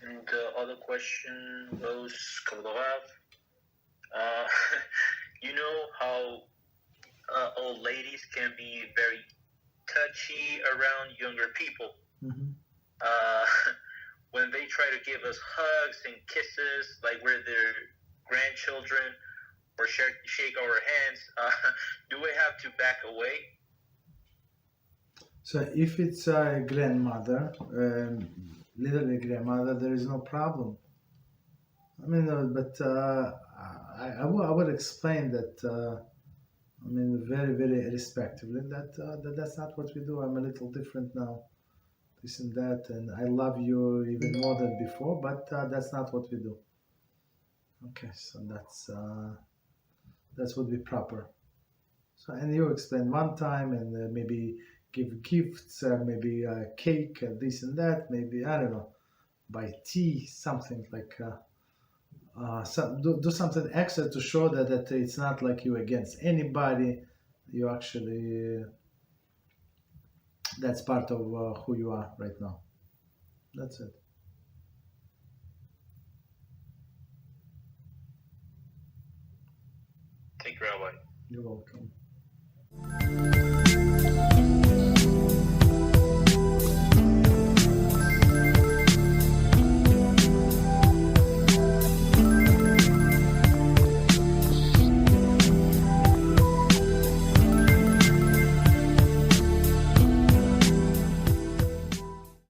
And the other question goes, you know how old ladies can be very touchy around younger people. When they try to give us hugs and kisses, like we're their grandchildren, or shake our hands, do we have to back away? So if it's a grandmother, literally grandmother, there is no problem. I mean, but I would explain that. I mean, very, very respectively. That's not what we do. I'm a little different now, this and that, and I love you even more than before. But that's not what we do. Okay, so that would be proper. So, and you explain one time, and maybe give gifts, maybe cake, this and that. Maybe I don't know, buy tea, something like. Do something extra to show that it's not like you against anybody. You actually that's part of who you are right now. That's it. Thank you, Rabbi. You're welcome.